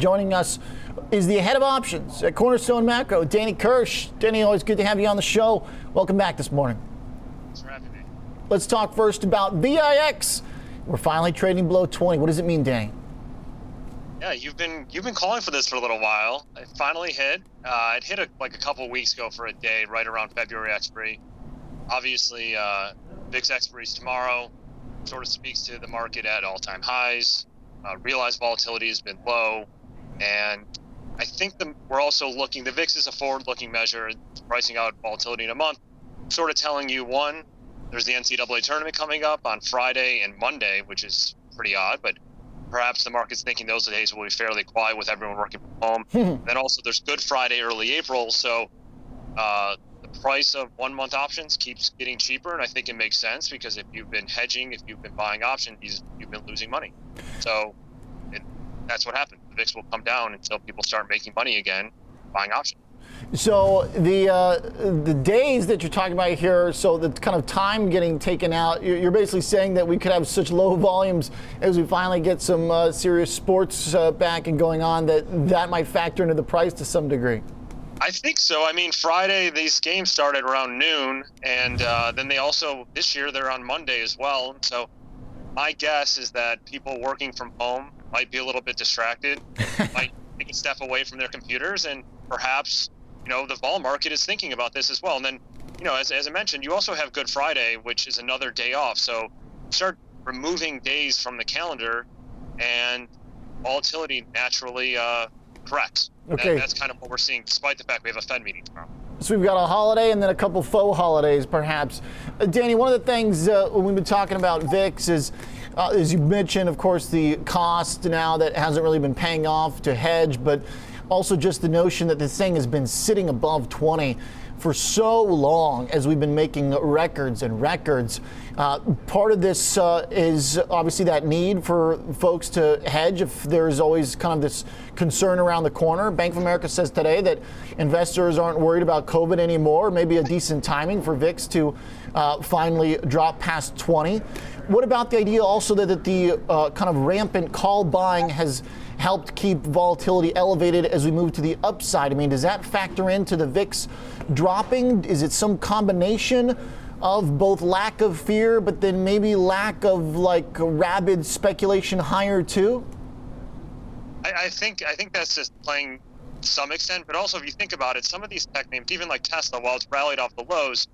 Joining us is the head of options at Cornerstone Macro, Danny Kirsch. Danny, always good to have you on the show. Welcome back this morning. Thanks for having me. Let's talk first about VIX. We're finally trading below 20. What does it mean, Danny? Yeah, you've been calling for this for a little while. It finally hit. It hit a couple weeks ago for a day, right around February expiry. Obviously, VIX expiry is tomorrow. Sort of speaks to the market at all-time highs. Realized volatility has been low, and I think we're also looking. The VIX is a forward-looking measure, pricing out volatility in a month, sort of telling you, one, there's the NCAA tournament coming up on Friday and Monday, which is pretty odd, but perhaps the market's thinking those days will be fairly quiet with everyone working from home. Then also there's Good Friday, early April, so the price of 1 month options keeps getting cheaper, and I think it makes sense because if you've been hedging, if you've been buying options, you've been losing money. So that's what happens. The VIX will come down until people start making money again buying options. So the days that you're talking about here, so the kind of time getting taken out, you're basically saying that we could have such low volumes as we finally get some serious sports back and going on that might factor into the price to some degree. I think so. I mean, Friday, these games started around noon, and then they also, this year, they're on Monday as well. So my guess is that people working from home might be a little bit distracted, might take a step away from their computers, and perhaps, the vol market is thinking about this as well. And then, as I mentioned, you also have Good Friday, which is another day off. So start removing days from the calendar, and volatility naturally corrects. Okay. That's kind of what we're seeing, despite the fact we have a Fed meeting tomorrow. So we've got a holiday and then a couple faux holidays, perhaps. Danny, one of the things when we've been talking about VIX is, as you mentioned, of course, the cost now that hasn't really been paying off to hedge, but also just the notion that this thing has been sitting above 20 for so long as we've been making records and records. Part of this is obviously that need for folks to hedge if there's always kind of this concern around the corner. Bank of America says today that investors aren't worried about COVID anymore, maybe a decent timing for VIX to finally drop past 20. What about the idea also that the kind of rampant call buying has helped keep volatility elevated as we move to the upside? I mean, does that factor into the VIX dropping? Is it some combination of both lack of fear, but then maybe lack of rabid speculation higher too? I think that's just playing to some extent, but also if you think about it, some of these tech names, even like Tesla, while it's rallied off the lows,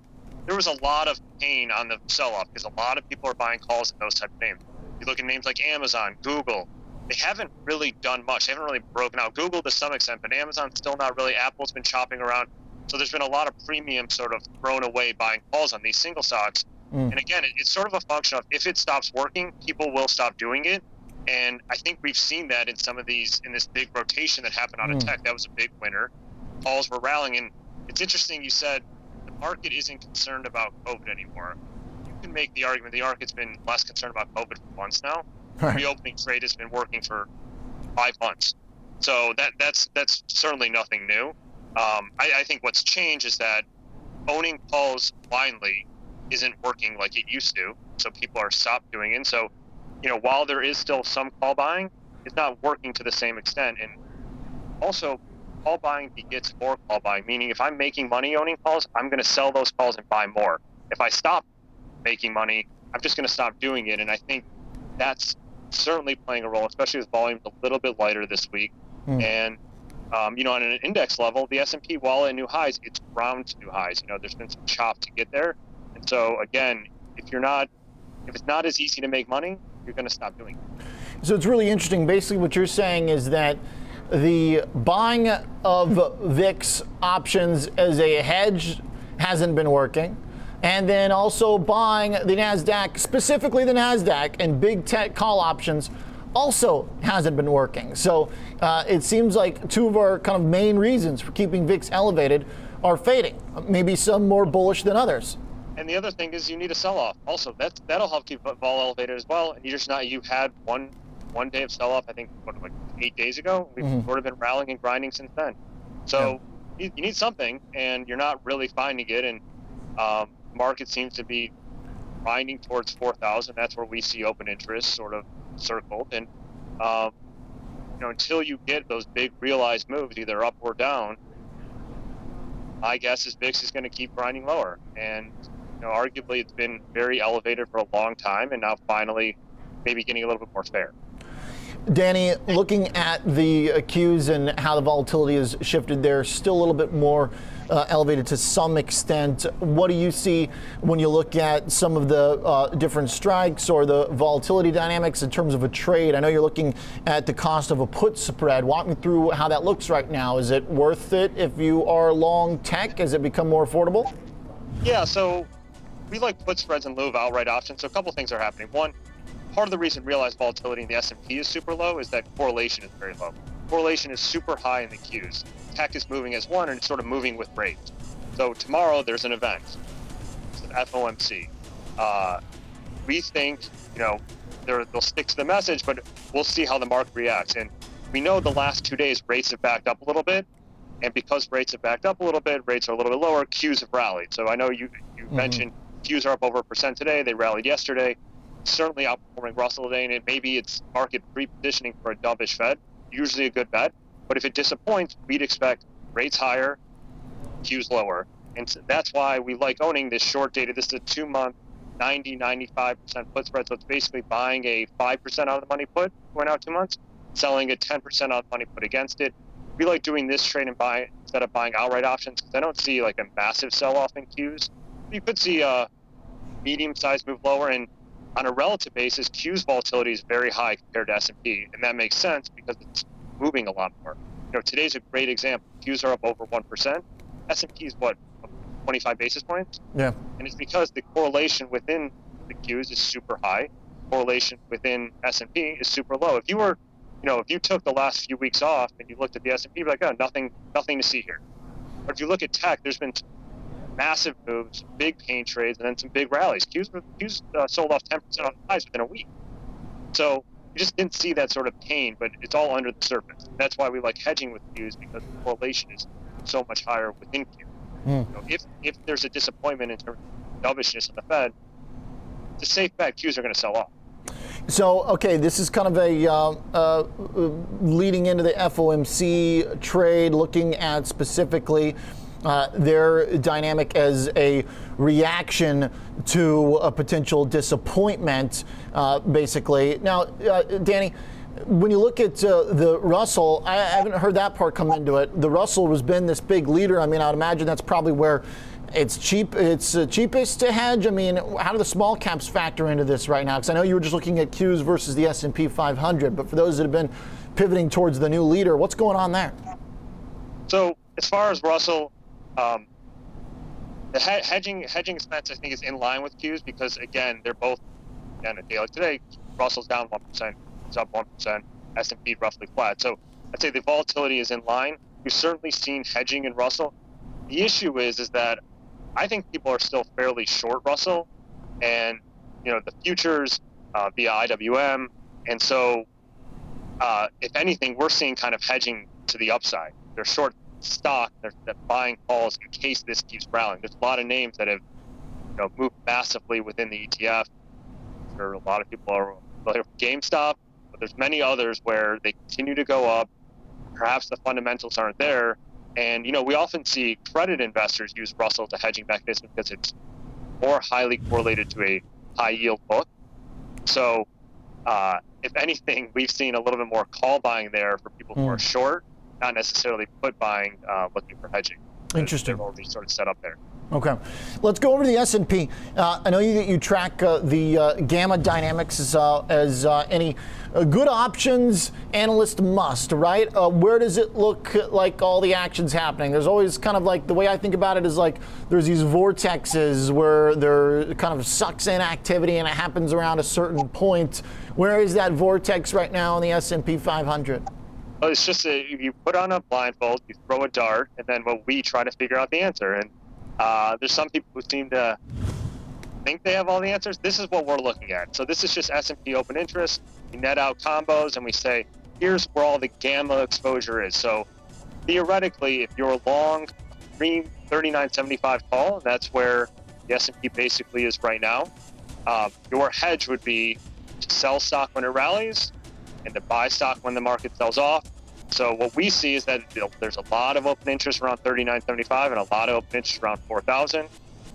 there was a lot of pain on the sell-off because a lot of people are buying calls in those type of names. You look at names like Amazon, Google, they haven't really done much. They haven't really broken out. Google to some extent, but Amazon's still not really. Apple's been chopping around. So there's been a lot of premium sort of thrown away buying calls on these single stocks. And again, it's sort of a function of if it stops working, people will stop doing it. And I think we've seen that in some of these, in this big rotation that happened out of tech. That was a big winner. Calls were rallying. And it's interesting you said the market isn't concerned about COVID anymore. You can make the argument the market's been less concerned about COVID for months now. Reopening trade has been working for 5 months. So that's certainly nothing new. I think what's changed is that owning calls blindly isn't working like it used to. So people are stopped doing it. And so, while there is still some call buying, it's not working to the same extent. And also, call buying begets more call buying, meaning if I'm making money owning calls, I'm going to sell those calls and buy more. If I stop making money, I'm just going to stop doing it. And I think that's certainly playing a role, especially with volumes a little bit lighter this week. And, on an index level, the S&P, while at new highs, it's round to new highs. There's been some chop to get there. And so, again, if it's not as easy to make money, you're going to stop doing it. So it's really interesting. Basically, what you're saying is that the buying of VIX options as a hedge hasn't been working. And then also buying the NASDAQ, specifically the NASDAQ and big tech call options also hasn't been working. So it seems like two of our kind of main reasons for keeping VIX elevated are fading, maybe some more bullish than others. And the other thing is you need a sell-off. Also, that'll help keep vol elevated as well. And you had one day of sell-off, I think, 8 days ago. We've sort of been rallying and grinding since then. So you need something, and you're not really finding it. And market seems to be grinding towards 4,000. That's where we see open interest sort of circled. And until you get those big realized moves, either up or down, my guess is VIX is going to keep grinding lower. And arguably it's been very elevated for a long time, and now finally maybe getting a little bit more fair. Danny, looking at the Qs and how the volatility has shifted there, still a little bit more elevated to some extent. What do you see when you look at some of the different strikes or the volatility dynamics in terms of a trade? I know you're looking at the cost of a put spread. Walk me through how that looks right now. Is it worth it if you are long tech? Has it become more affordable? Yeah, so we like put spreads in lieu of outright options. So a couple things are happening. One, part of the reason realized volatility in the S&P is super low is that correlation is very low. Correlation is super high in the Qs. Tech is moving as one, and it's sort of moving with rates. So tomorrow there's an event, it's an FOMC. We think, they'll stick to the message, but we'll see how the market reacts. And we know the last 2 days rates have backed up a little bit, and because rates have backed up a little bit, rates are a little bit lower, Qs have rallied. So I know you mentioned Qs are up over 1% today. They rallied yesterday. Certainly outperforming Russell today, and maybe it's market pre-positioning for a dovish Fed. Usually a good bet, but if it disappoints, we'd expect rates higher, Qs lower, and so that's why we like owning this short dated. This is a 2-month, 90-95% put spread, so it's basically buying a 5% out of the money put going out 2 months, selling a 10% out of the money put against it. We like doing this trade and buy instead of buying outright options because I don't see like a massive sell-off in Qs. You could see a medium-sized move lower, and on a relative basis, Q's volatility is very high compared to S&P, and that makes sense because it's moving a lot more. Today's a great example. Q's are up over 1%. S&P is 25 basis points? Yeah. And it's because the correlation within the Q's is super high. Correlation within S&P is super low. If you were, if you took the last few weeks off and you looked at the S&P, you'd be like, oh, nothing to see here. But if you look at tech, there's been massive moves, big pain trades, and then some big rallies. Q's sold off 10% on highs within a week. So you just didn't see that sort of pain, but it's all under the surface. That's why we like hedging with Q's, because the correlation is so much higher within Q. If there's a disappointment in terms of dovishness in the Fed, it's a safe bet Q's are going to sell off. So, okay, this is kind of a leading into the FOMC trade, looking at specifically their dynamic as a reaction to a potential disappointment, basically. Now, Danny, when you look at the Russell, I haven't heard that part come into it. The Russell has been this big leader. I mean, I'd imagine that's probably where it's cheapest to hedge. I mean, how do the small caps factor into this right now? Because I know you were just looking at Qs versus the S&P 500, but for those that have been pivoting towards the new leader, what's going on there? So as far as Russell, the hedging expense I think is in line with Qs because again they're both on a day like today. Russell's down 1%, it's up 1%, S&P roughly flat. So I'd say the volatility is in line. We've certainly seen hedging in Russell. The issue is that I think people are still fairly short Russell, and the futures via IWM, and so if anything, we're seeing kind of hedging to the upside. They're short stock, they're buying calls in case this keeps rallying. There's a lot of names that have moved massively within the ETF. There are a lot of people are familiar with GameStop, but there's many others where they continue to go up. Perhaps the fundamentals aren't there. And, we often see credit investors use Russell as a hedging mechanism because it's more highly correlated to a high yield book. So if anything, we've seen a little bit more call buying there for people who are short, not necessarily put buying, looking for hedging. Interesting. They're already sort of set up there. Okay, let's go over to the S&P. I know you track the gamma dynamics as any good options analyst must, right? Where does it look like all the action's happening? There's always kind of like, the way I think about it is like there's these vortexes where there kind of sucks in activity and it happens around a certain point. Where is that vortex right now in the S&P 500? Well, it's just you put on a blindfold, you throw a dart, and then we try to figure out the answer. And there's some people who seem to think they have all the answers. This is what we're looking at. So this is just S&P open interest. We net out combos and we say, here's where all the gamma exposure is. So theoretically, if you're long 39.75 call, that's where the S&P basically is right now. Your hedge would be to sell stock when it rallies and to buy stock when the market sells off. So what we see is that there's a lot of open interest around 39.75 and a lot of open interest around 4,000.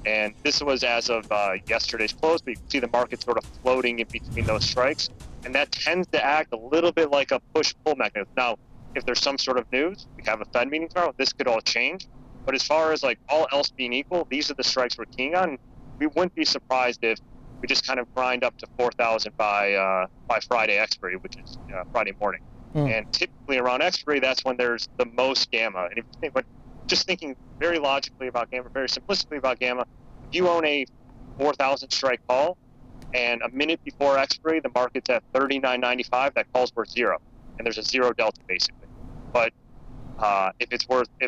And this was as of yesterday's close, but you can see the market sort of floating in between those strikes. And that tends to act a little bit like a push-pull mechanism. Now, if there's some sort of news, we have a Fed meeting tomorrow, this could all change. But as far as like all else being equal, these are the strikes we're keying on. We wouldn't be surprised if we just kind of grind up to 4,000 by Friday expiry, which is Friday morning. And typically around expiry, that's when there's the most gamma. And if you think, but just thinking very logically about gamma, very simplistically about gamma, if you own a 4,000 strike call, and a minute before expiry, the market's at 39.95, that call's worth zero, and there's a zero delta basically. But if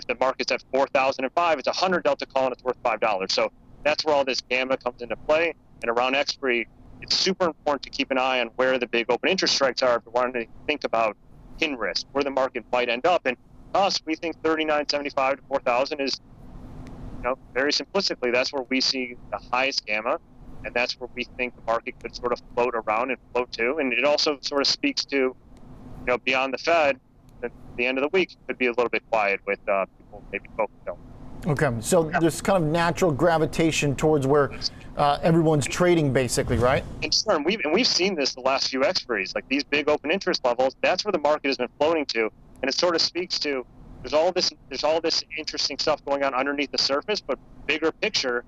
the market's at 4,005, it's a 100 delta call and it's worth $5. So that's where all this gamma comes into play. And around expiry, it's super important to keep an eye on where the big open interest strikes are if you're wanting to think about pin risk, where the market might end up. And us, we think 39.75 to 4,000 is, very simplistically, that's where we see the highest gamma, and that's where we think the market could sort of float around and float to. And it also sort of speaks to, beyond the Fed, at the end of the week, it could be a little bit quiet with people maybe focused on. Okay, so there's kind of natural gravitation towards where everyone's trading, basically, right? And sure, and we've seen this the last few expiries, like these big open interest levels. That's where the market has been floating to, and it sort of speaks to there's all this interesting stuff going on underneath the surface, but bigger picture,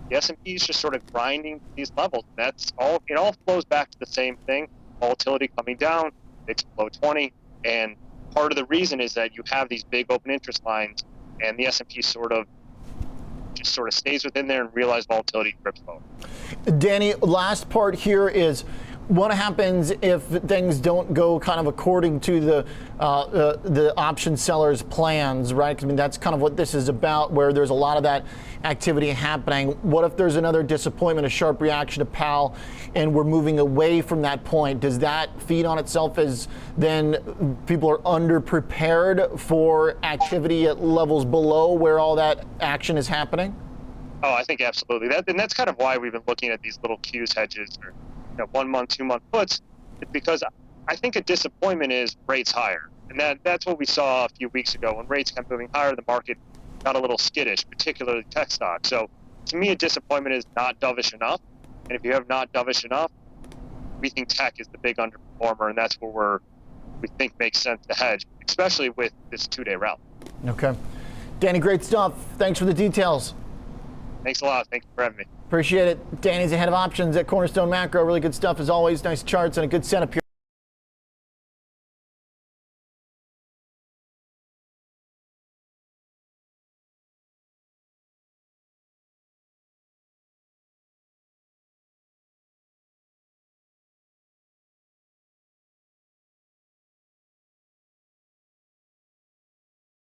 the S&P is just sort of grinding these levels. That's all. It all flows back to the same thing: volatility coming down, it's below 20, and part of the reason is that you have these big open interest lines, and the S&P sort of stays within there and realize volatility grips low. Danny, last part here is what happens if things don't go kind of according to the option seller's plans, right? I mean, that's kind of what this is about, where there's a lot of that activity happening. What if there's another disappointment, a sharp reaction to Powell, and we're moving away from that point? Does that feed on itself as then people are underprepared for activity at levels below where all that action is happening? Oh, I think absolutely. That's kind of why we've been looking at these little Qs hedges, or 1 month, 2 month puts. It's because I think a disappointment is rates higher, and that's what we saw a few weeks ago when rates kept moving higher. The market got a little skittish, particularly tech stocks. So to me, a disappointment is not dovish enough, and if you have not dovish enough, we think tech is the big underperformer, and that's where we think makes sense to hedge, especially with this 2-day rally. Okay, Danny, great stuff. Thanks for the details. Thanks a lot. Thank you for having me. Appreciate it. Danny's the head of options at Cornerstone Macro. Really good stuff as always. Nice charts and a good setup here.